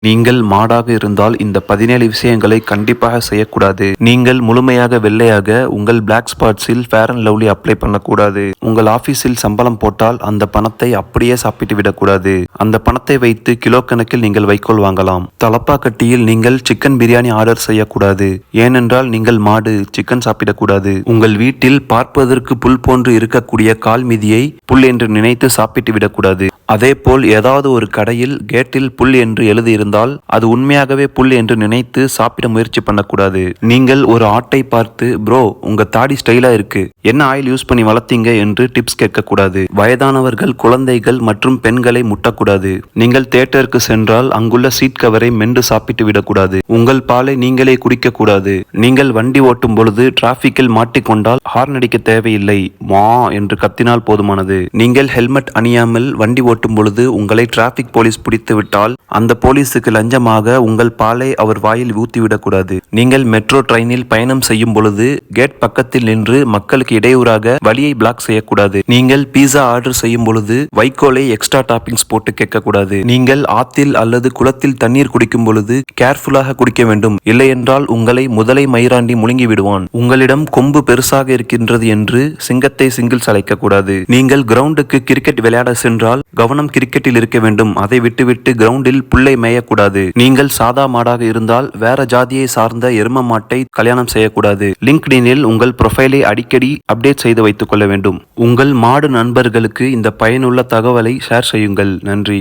நீங்கள் மாடாக இருந்தால் இந்த 17 விஷயங்களை கண்டிப்பாக செய்யக்கூடாது. நீங்கள் முழுமையாக வெள்ளையாக உங்கள் பிளாக் ஸ்பாட்ஸில் ஃபேர் அண்ட் லவ்லி அப்ளை பண்ணக்கூடாது. உங்கள் ஆபீஸில் சம்பளம் போட்டால் அந்த பணத்தை அப்படியே சாப்பிட்டு விடக்கூடாது. அந்த பணத்தை வைத்து கிலோ கணக்கில் நீங்கள் வைக்கோல் வாங்கலாம். தலப்பாக்கட்டியில் நீங்கள் சிக்கன் பிரியாணி ஆர்டர் செய்யக்கூடாது. ஏனென்றால் நீங்கள் மாடு, சிக்கன் சாப்பிடக்கூடாது. உங்கள் வீட்டில் பார்ப்பதற்கு புல் போன்று இருக்கக்கூடிய கால் மிதியை புல் என்று நினைத்து சாப்பிட்டு விடக்கூடாது. அதேபோல் ஏதாவது ஒரு கடையில் கேட்டில் புல் என்று எழுதியிருந்தால் அது உண்மையாகவே புல் என்று நினைத்து சாப்பிட முயற்சி பண்ணக்கூடாது. நீங்கள் ஒரு ஆட்டை பார்த்து ப்ரோ உங்க தாடி ஸ்டைலா இருக்கு, என்ன ஆயில் யூஸ் பண்ணி வளர்த்தீங்க என்று டிப்ஸ் கேட்கக்கூடாது. வயதானவர்கள், குழந்தைகள் மற்றும் பெண்களை முட்டக்கூடாது. நீங்கள் தியேட்டருக்கு சென்றால் அங்குள்ள சீட் கவரை மென்று சாப்பிட்டு விடக்கூடாது. உங்கள் பாலை நீங்களே குடிக்க கூடாது. நீங்கள் வண்டி ஓட்டும் பொழுது டிராபிக்கில் மாட்டிக்கொண்டால் ஹார்ன் அடிக்க தேவையில்லை, மா என்று கத்தினால் போதுமானது. நீங்கள் ஹெல்மெட் அணியாமல் வண்டி ஓட்டும் பொழுது உங்களை டிராபிக் போலீஸ் பிடித்து விட்டால் அந்த போலீஸுக்கு லஞ்சமாக உங்கள் பாலை அவர் வாயில் ஊத்திவிடக்கூடாது. நீங்கள் மெட்ரோ ட்ரெயினில் பயணம் செய்யும் பொழுது கேட் பக்கத்தில் நின்று மக்களுக்கு இடையூறாக வழியை பிளாக் செய்யக்கூடாது. நீங்கள் பீஸா ஆர்டர் செய்யும் பொழுது வைக்கோலை எக்ஸ்ட்ரா டாப்பிங்ஸ் போட்டு கேட்கக்கூடாது. நீங்கள் ஆத்தில் அல்லது குளத்தில் தண்ணீர் குடிக்கும் பொழுது கேர்ஃபுல்லாக குடிக்க வேண்டும். இல்லையென்றால் உங்களை முதலை மயிராண்டி முழுங்கி விடுவான். உங்களிடம் கொம்பு பெருசாக இருக்கின்றது என்று சிங்கத்தை சிங்கிள்ஸ் அழைக்கக்கூடாது. நீங்கள் கிரவுண்டுக்கு கிரிக்கெட் விளையாட சென்றால் கவனம் கிரிக்கெட்டில் இருக்க வேண்டும். அதை விட்டுவிட்டு கிரவுண்டில் புல்லை மேயக்கூடாது. நீங்கள் சாதா மாடாக இருந்தால் வேற ஜாதியை சார்ந்த எரும மாட்டை கல்யாணம் செய்யக்கூடாது. லிங்க்டினில் உங்கள் ப்ரொஃபைலை அடிக்கடி அப்டேட் செய்து வைத்துக் கொள்ள வேண்டும். உங்கள் மாடு நண்பர்களுக்கு இந்த பயனுள்ள தகவலை ஷேர் செய்யுங்கள். நன்றி.